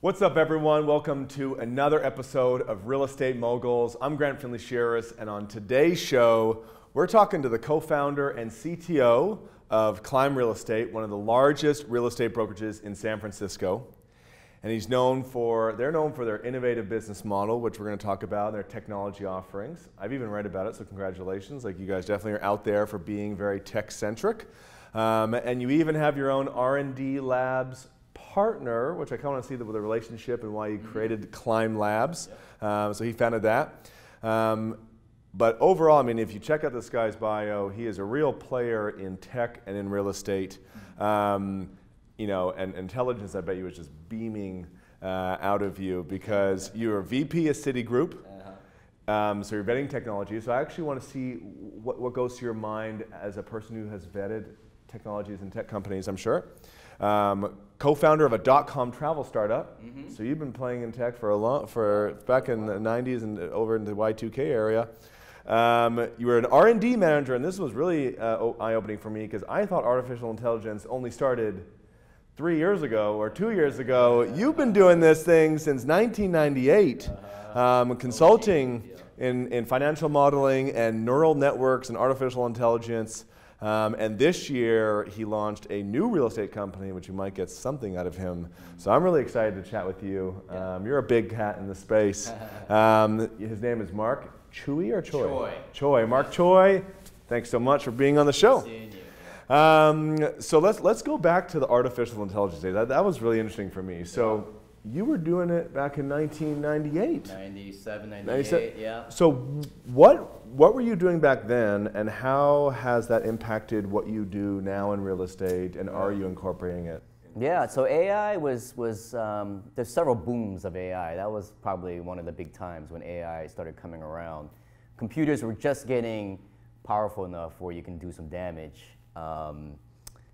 What's up, everyone? Welcome to another episode of Real Estate Moguls. I'm Findlay-Shirras, and on today's show, we're talking to the co-founder and CTO of Climb Real Estate, one of the largest real estate brokerages in San Francisco. And they're known for their innovative business model, which we're going to talk about, and their technology offerings. I've even read about it, so congratulations. Like, you guys definitely are out there for being very tech-centric. And you even have your own R&D labs partner, which I kind of want to see the relationship and why you created Climb Labs. So he founded that. But overall, I mean, if you check out this guy's bio, he is a real player in tech and in real estate. You know, and intelligence, I bet you, was just beaming out of you because you're a VP of Citigroup. So you're vetting technology. So I actually want to see what goes to your mind as a person who has vetted technologies and tech companies, I'm sure. Co-founder of a .com travel startup. So you've been playing in tech for back in the 90s and over in the Y2K area. You were an R&D manager, and this was really eye-opening for me because I thought artificial intelligence only started 3 years ago or 2 years ago. You've been doing this thing since 1998, consulting in financial modeling and neural networks and artificial intelligence. And this year, he launched a new real estate company, which you might get something out of him. So I'm really excited to chat with you. You're a big hat in the space. His name is Mark Choey or Choi? Choi. Choi. Mark Choi, thanks so much for being on the show. So let's go back to the artificial intelligence days. That was really interesting for me. So you were doing it back in 1998. 97, 98, yeah. So what were you doing back then, and how has that impacted what you do now in real estate, and are you incorporating it? Yeah, so AI was there's several booms of AI. That was probably one of the big times when AI started coming around. Computers were just getting powerful enough where you can do some damage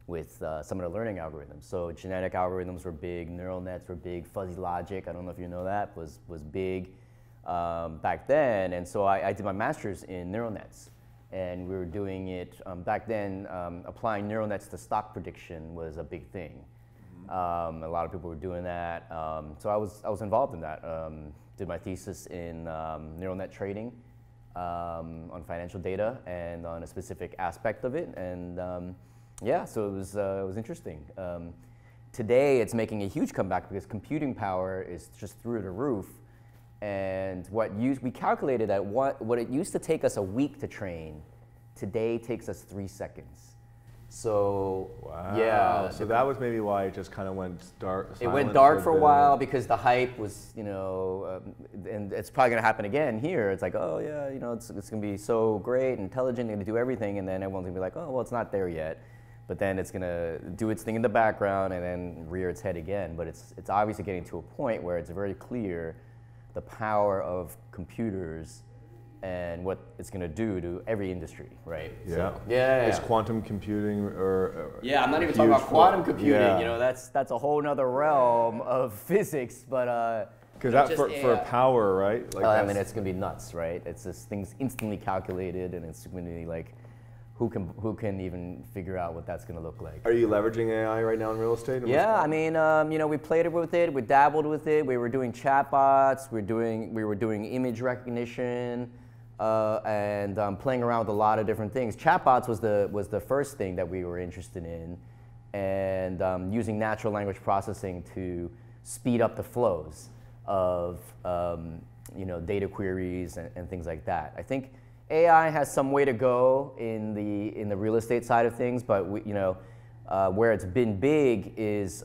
with some of the learning algorithms. So genetic algorithms were big, neural nets were big, fuzzy logic, I don't know if you know that, was big back then. And so I did my master's in neural nets. And we were doing it, back then, applying neural nets to stock prediction was a big thing. A lot of people were doing that. So I was involved in that. Did my thesis in neural net trading on financial data and on a specific aspect of it. And yeah, so it was interesting. Today, it's making a huge comeback because computing power is just through the roof. And we calculated that what it used to take us a week to train, today takes us 3 seconds. So wow. Yeah. So that was maybe why it just kind of went dark. It went dark for a while because the hype was, you know, and it's probably going to happen again here. It's like, oh yeah, you know, it's going to be so great, intelligent, going to do everything, and then everyone's going to be like, oh well, it's not there yet. But then it's going to do its thing in the background and then rear its head again. But it's obviously getting to a point where it's very clear the power of computers and what it's going to do to every industry, right? Yeah. So, yeah. Is quantum computing or yeah, I'm not even talking about quantum computing. Yeah. You know, that's a whole nother realm of physics. But because that for power, right? Like I mean, it's going to be nuts, right? It's just things instantly calculated, and it's going to be like, who can even figure out what that's going to look like? Are you leveraging AI right now in real estate? Yeah, I mean, you know, we played with it, we dabbled with it. We were doing chatbots, we were doing image recognition, and playing around with a lot of different things. Chatbots was the first thing that we were interested in, and using natural language processing to speed up the flows of you know, data queries and things like that. I think AI has some way to go in the real estate side of things, but you know, where it's been big is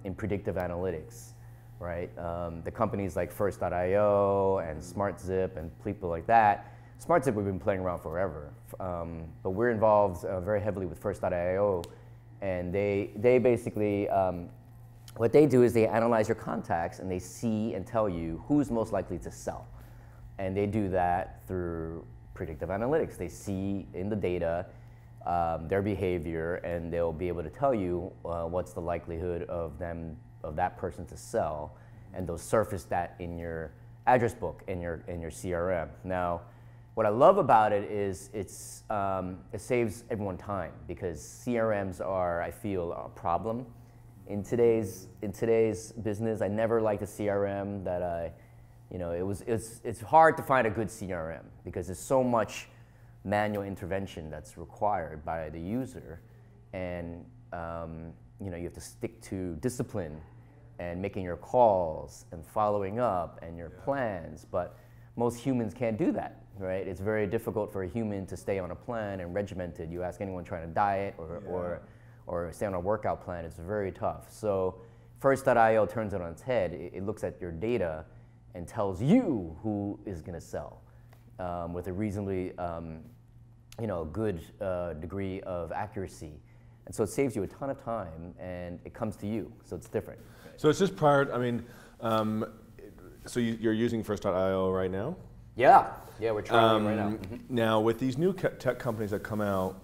in predictive analytics, right? The companies like First.io and SmartZip and people like that. SmartZip we've been playing around forever, but we're involved very heavily with First.io, and they basically what they do is they analyze your contacts and they see and tell you who's most likely to sell, and they do that through predictive analytics. They see in the data their behavior, and they'll be able to tell you what's the likelihood of that person to sell, and they'll surface that in your address book in your CRM. Now, what I love about it is it saves everyone time, because CRMs are, I feel, a problem in today's business, I never liked a CRM that it's hard to find a good CRM because there's so much manual intervention that's required by the user, and you have to stick to discipline and making your calls and following up and your plans, but most humans can't do that, right? It's very difficult for a human to stay on a plan and regimented. You ask anyone trying to diet or stay on a workout plan, it's very tough. So First.io turns it on its head. It looks at your data and tells you who is going to sell with a reasonably good degree of accuracy. And so it saves you a ton of time, and it comes to you, so it's different. So it's just prior, so you're using First.io right now? Yeah, we're trying it right now. Mm-hmm. Now, with these new tech companies that come out,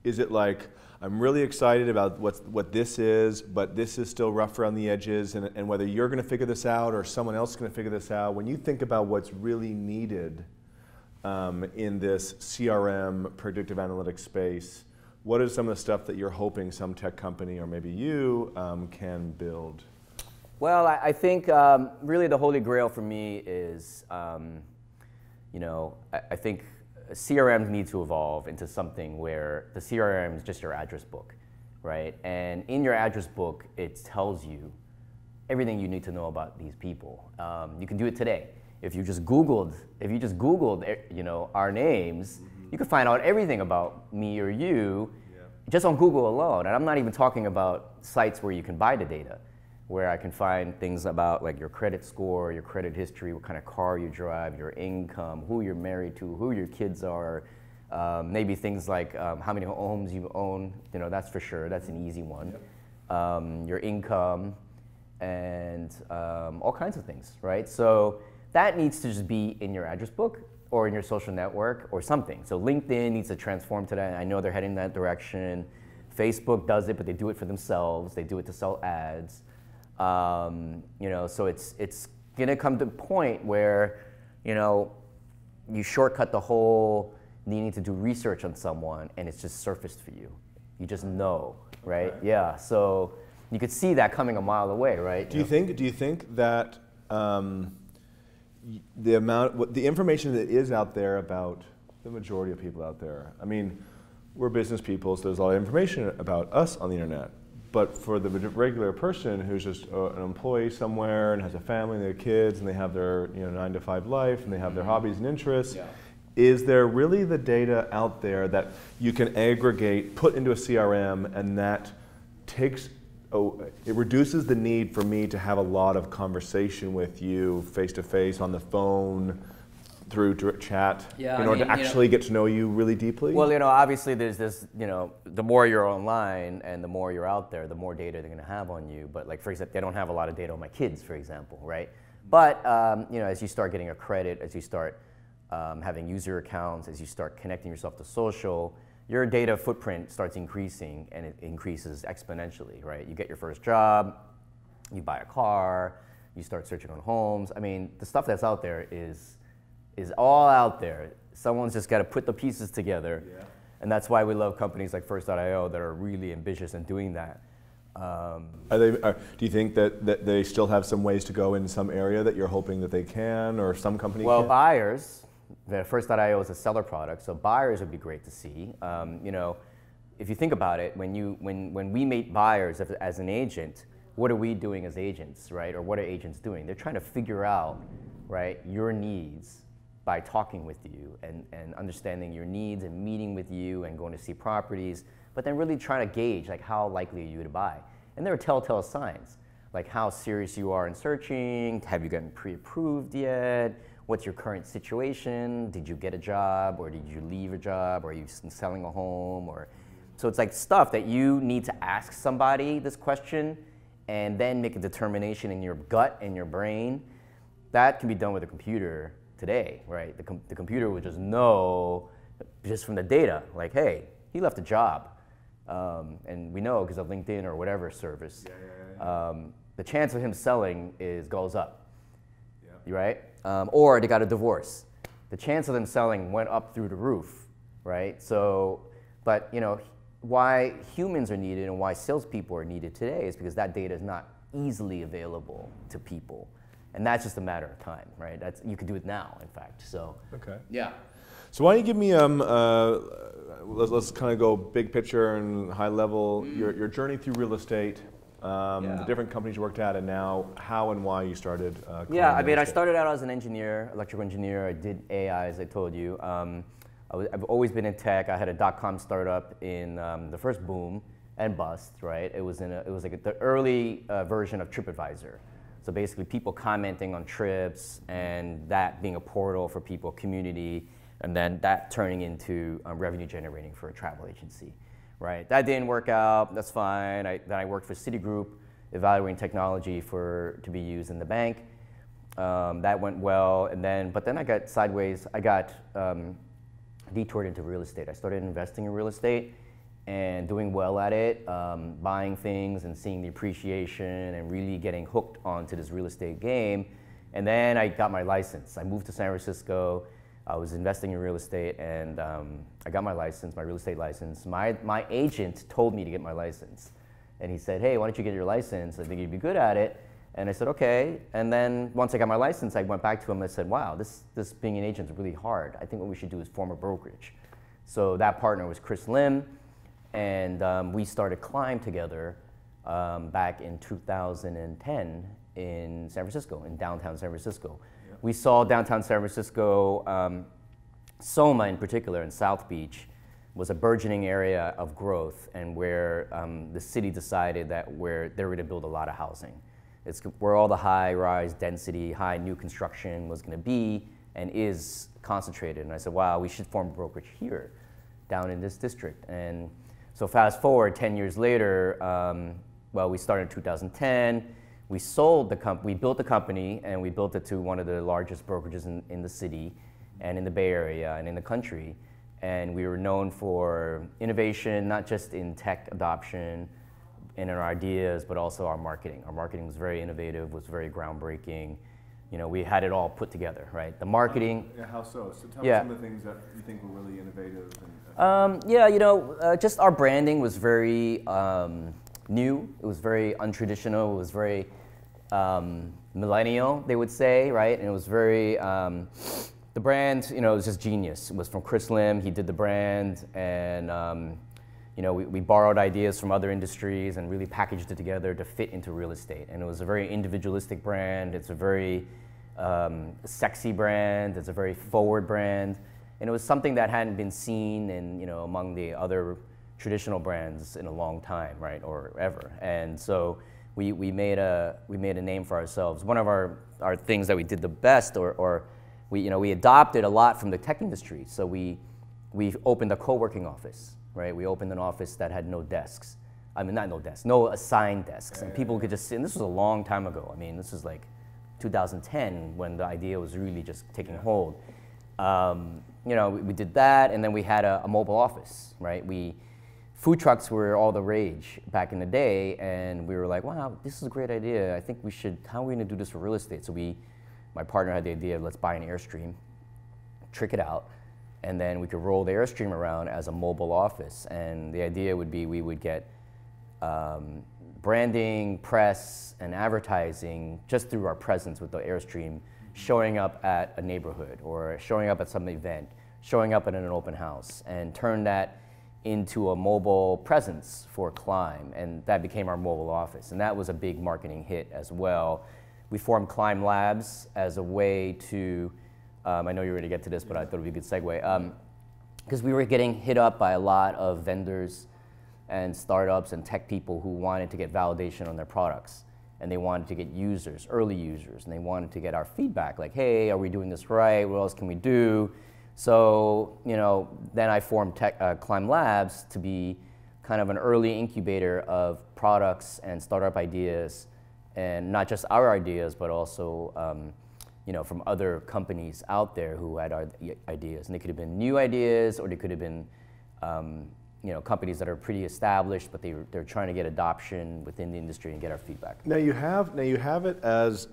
is it like, I'm really excited about what this is, but this is still rough around the edges, and whether you're going to figure this out or someone else is going to figure this out, when you think about what's really needed in this CRM predictive analytics space, what is some of the stuff that you're hoping some tech company or maybe you can build? Well, I think really the holy grail for me is, I think CRMs need to evolve into something where the CRM is just your address book, right? And in your address book, it tells you everything you need to know about these people. You can do it today. If you just Googled, our names, you can find out everything about me or you just on Google alone. And I'm not even talking about sites where you can buy the data, where I can find things about like your credit score, your credit history, what kind of car you drive, your income, who you're married to, who your kids are, maybe things like how many homes you own, that's for sure, that's an easy one. Your income, and all kinds of things, right? So that needs to just be in your address book or in your social network or something. So LinkedIn needs to transform to that. I know they're heading in that direction. Facebook does it, but they do it for themselves. They do it to sell ads. So it's gonna come to a point where, you shortcut the whole needing to do research on someone, and it's just surfaced for you. You just know, right? Okay. Yeah. So you could see that coming a mile away, right? Do you think that the information that is out there about the majority of people out there? I mean, we're business people, so there's a lot of information about us on the internet. But for the regular person who's just an employee somewhere and has a family and their kids and they have their 9-to-5 life and they have their hobbies and interests, is there really the data out there that you can aggregate, put into a CRM, and that it reduces the need for me to have a lot of conversation with you face-to-face, on the phone, through chat, in order to actually get to know you really deeply? Well, obviously there's this, the more you're online and the more you're out there, the more data they're going to have on you. But like, for example, they don't have a lot of data on my kids, for example, right? But, as you start getting a credit, as you start having user accounts, as you start connecting yourself to social, your data footprint starts increasing, and it increases exponentially, right? You get your first job, you buy a car, you start searching on homes. I mean, the stuff that's out there is all out there. Someone's just got to put the pieces together. And that's why we love companies like First.io that are really ambitious in doing that. Do you think that they still have some ways to go in some area that you're hoping that they can, or some company can? Well, buyers, First.io is a seller product, so buyers would be great to see. If you think about it, when we meet buyers as an agent, what are we doing as agents, right? Or what are agents doing? They're trying to figure out, right, your needs by talking with you and understanding your needs and meeting with you and going to see properties, but then really trying to gauge like how likely are you to buy. And there are telltale signs, like how serious you are in searching, have you gotten pre-approved yet, what's your current situation, did you get a job or did you leave a job, or are you selling a home, so it's like stuff that you need to ask somebody this question and then make a determination in your gut and your brain. That can be done with a computer today, right? The computer would just know, just from the data, like, hey, he left a job. And we know because of LinkedIn or whatever service. The chance of him selling goes up, right? Or they got a divorce. The chance of them selling went up through the roof, right? So, but why humans are needed and why salespeople are needed today is because that data is not easily available to people. And that's just a matter of time, right? You could do it now, in fact. So, okay. Yeah. So why don't you give me, let's kind of go big picture and high level, your journey through real estate, the different companies you worked at, and now how and why you started Yeah, I mean, I started out as an engineer, electrical engineer. I did AI, as I told you. I've always been in tech. I had a .com startup in the first boom and bust, right? It was like the early version of TripAdvisor. So basically people commenting on trips and that being a portal for people, community, and then that turning into revenue generating for a travel agency, right? That didn't work out, that's fine. Then I worked for Citigroup, evaluating technology to be used in the bank. That went well, but then I got sideways. I got detoured into real estate. I started investing in real estate and doing well at it, buying things and seeing the appreciation and really getting hooked onto this real estate game. And then I got my license. I moved to San Francisco. I was investing in real estate and I got my license, my real estate license. My agent told me to get my license. And he said, hey, why don't you get your license? I think you'd be good at it. And I said, okay. And then once I got my license, I went back to him and I said, wow, this being an agent is really hard. I think what we should do is form a brokerage. So that partner was Chris Lim. And we started Climb together back in 2010 in San Francisco, in downtown San Francisco. Yeah. We saw downtown San Francisco, Soma in particular, in South Beach, was a burgeoning area of growth and where the city decided that they were going to build a lot of housing. It's where all the high-rise density, high new construction was going to be and is concentrated. And I said, wow, we should form a brokerage here, down in this district. And so fast forward 10 years later, well, we started in 2010. We sold the company, we built the company, and we built it to one of the largest brokerages in the city and in the Bay Area and in the country. And we were known for innovation, not just in tech adoption and in our ideas, but also our marketing. Our marketing was very innovative, was very groundbreaking. You know, we had it all put together, right? The marketing. Yeah, how so? So tell me some of the things that you think were really innovative. Yeah, you know, just our branding was very new. It was very untraditional. It was very millennial, they would say, right? And it was very, the brand, you know, it was just genius. It was from Chris Lim. He did the brand, and you know, we borrowed ideas from other industries and really packaged it together to fit into real estate. And it was a very individualistic brand. It's a very sexy brand. It's a very forward brand. And it was something that hadn't been seen in, you know, among the other traditional brands in a long time, right, or ever. And so we made a name for ourselves. One of our things that we did the best, or we adopted a lot from the tech industry. So we opened a co-working office. Right, we opened an office that had no desks. I mean, not no desks, no assigned desks. And people could just sit, and this was a long time ago. I mean, this was like 2010 when the idea was really just taking hold. You know, we did that, and then we had a mobile office, right? Food trucks were all the rage back in the day, and we were like, wow, this is a great idea. I think we should, how are we gonna do this for real estate? So my partner had the idea of let's buy an Airstream, trick it out, and then we could roll the Airstream around as a mobile office. And the idea would be we would get branding, press, and advertising just through our presence with the Airstream, showing up at a neighborhood or showing up at some event, showing up at an open house, and turn that into a mobile presence for Climb. And that became our mobile office. And that was a big marketing hit as well. We formed Climb Labs as a way to, I know you're going to get to this, but I thought it would be a good segue. Because we were getting hit up by a lot of vendors and startups and tech people who wanted to get validation on their products. And they wanted to get users, early users, and they wanted to get our feedback, like, hey, are we doing this right? What else can we do? So, you know, then I formed Climb Labs to be kind of an early incubator of products and startup ideas, and not just our ideas, but also you know, from other companies out there who had ideas. And they could have been new ideas, or they could have been you know, companies that are pretty established, but they're trying to get adoption within the industry and get our feedback. Now you have it as,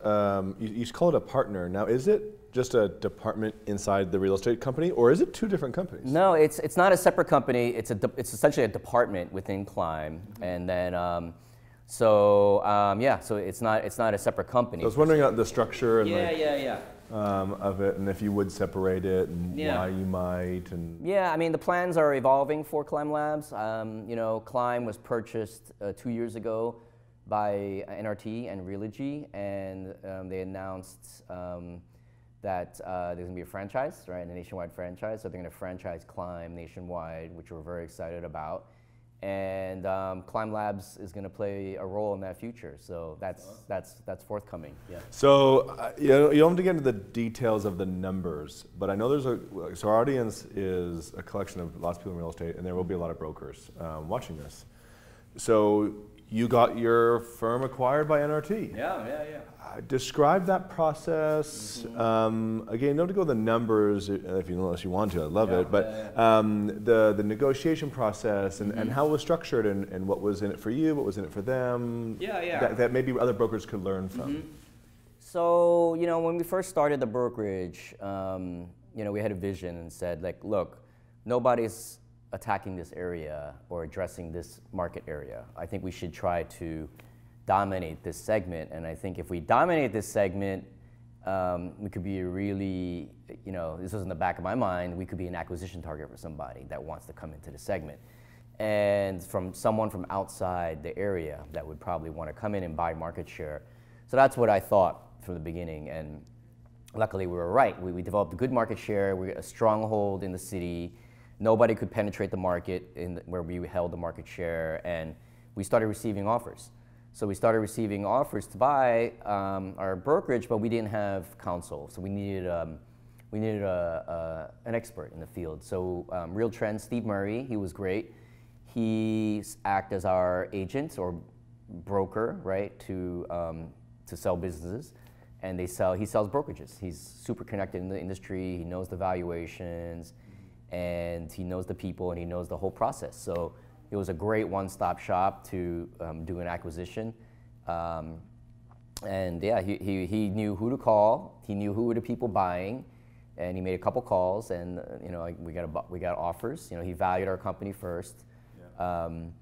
you call it a partner. Now is it just a department inside the real estate company, or is it two different companies? No, it's not a separate company. It's essentially a department within Climb, and then so it's not a separate company. I was wondering about the structure and Yeah. Of it, and if you would separate it, and why you might, and yeah, I mean the plans are evolving for Climb Labs. Climb was purchased 2 years ago by NRT and Realogy, and they announced that there's going to be a franchise, right, a nationwide franchise. So they're going to franchise Climb nationwide, which we're very excited about. And Climb Labs is going to play a role in that future. So that's forthcoming. Yeah. So you don't have to get into the details of the numbers, but I know so our audience is a collection of lots of people in real estate, and there will be a lot of brokers watching this. So you got your firm acquired by NRT. Yeah. Describe that process. Again, don't go to the numbers unless you want to. I love it. But the negotiation process and how it was structured and what was in it for you, what was in it for them. That maybe other brokers could learn from. So when we first started the brokerage, we had a vision and said, like, look, nobody's attacking this area or addressing this market area. I think we should try to dominate this segment, and I think if we dominate this segment, we could be a really, this was in the back of my mind, we could be an acquisition target for somebody that wants to come into the segment. And from someone from outside the area that would probably want to come in and buy market share. So that's what I thought from the beginning, and luckily we were right. We developed a good market share, we had a stronghold in the city, nobody could penetrate the market where we held the market share, and we started receiving offers. So we started receiving offers to buy our brokerage, but we didn't have counsel. So we needed an expert in the field. So Real Trend, Steve Murray, he was great. He acted as our agent or broker, right, to sell businesses, and he sells brokerages. He's super connected in the industry. He knows the valuations, and he knows the people, and he knows the whole process. So it was a great one-stop shop to do an acquisition. And yeah, he knew who to call, he knew who were the people buying, and he made a couple calls, and we got offers. He valued our company first. And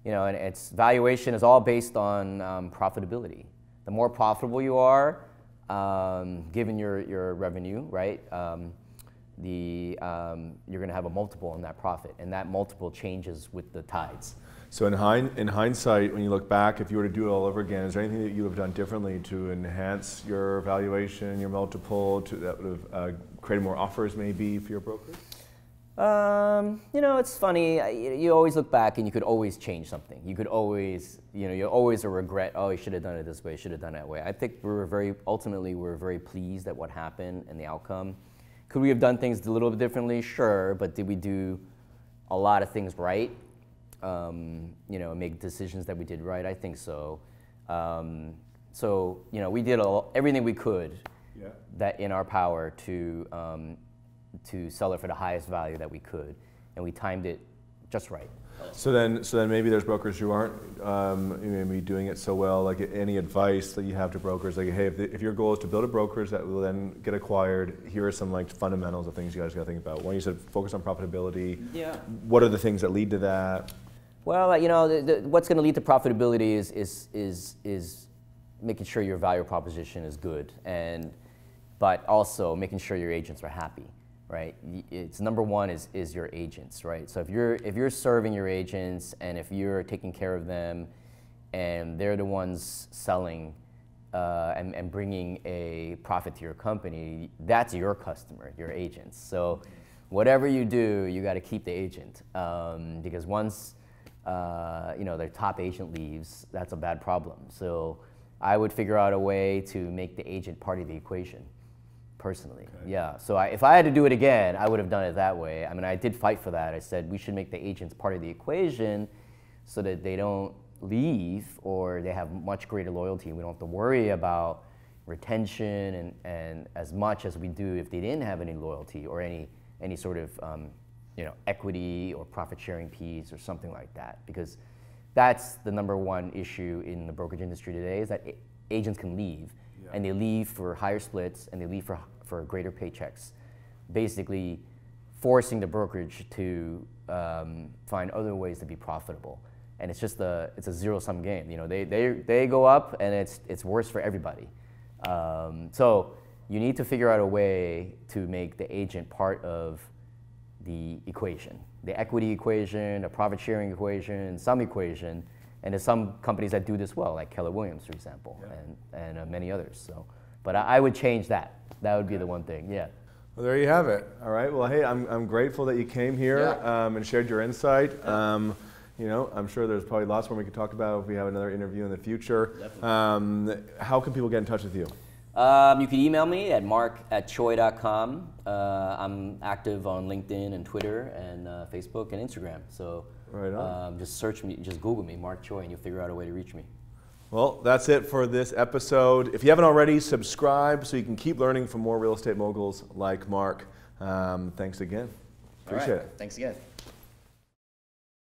its valuation is all based on profitability. The more profitable you are, given your revenue, right? You're going to have a multiple on that profit, and that multiple changes with the tides. So in hindsight, when you look back, if you were to do it all over again, is there anything that you have done differently to enhance your valuation, your multiple, that would have created more offers maybe for your brokers? It's funny. You always look back and you could always change something. You could always, you're always a regret. Oh, you should have done it this way. You should have done it that way. I think ultimately we're very pleased at what happened and the outcome. Could we have done things a little bit differently? Sure, but did we do a lot of things right? Make decisions that we did right? I think so. We did everything we could that in our power to sell it for the highest value that we could, and we timed it just right. So then maybe there's brokers who aren't maybe doing it so well. Like, any advice that you have to brokers, like, hey, if your goal is to build a brokerage that will then get acquired, here are some fundamentals of things you guys got to think about. One, you said focus on profitability. Yeah. What are the things that lead to that? Well, what's going to lead to profitability is making sure your value proposition is good, but also making sure your agents are happy. Right, it's number one is your agents, right? So if you're serving your agents and if you're taking care of them, and they're the ones selling and bringing a profit to your company, that's your customer, your agents. So whatever you do, you got to keep the agent because once their top agent leaves, that's a bad problem. So I would figure out a way to make the agent part of the equation. Personally, okay. Yeah. So if I had to do it again, I would have done it that way. I mean, I did fight for that. I said we should make the agents part of the equation so that they don't leave or they have much greater loyalty. We don't have to worry about retention and as much as we do if they didn't have any loyalty or any sort of equity or profit sharing piece or something like that. Because that's the number one issue in the brokerage industry today is that agents can leave. And they leave for higher splits, and they leave for for greater paychecks, basically forcing the brokerage to find other ways to be profitable. And it's just it's a zero-sum game. You know, they go up, and it's worse for everybody. So you need to figure out a way to make the agent part of the equation, the equity equation, a profit-sharing equation, some equation. And there's some companies that do this well, like Keller Williams, for example, and many others. So, but I would change that. That would be the one thing. Yeah. Well, there you have it. All right. Well, hey, I'm grateful that you came here and shared your insight. You know, I'm sure there's probably lots more we could talk about if we have another interview in the future. How can people get in touch with you? You can email me at mark@choey.com. I'm active on LinkedIn and Twitter and Facebook and Instagram. So right on. Just search me, just Google me, Mark Choi, and you'll figure out a way to reach me. Well, that's it for this episode. If you haven't already, subscribe so you can keep learning from more real estate moguls like Mark. Thanks again. Appreciate it. Thanks again.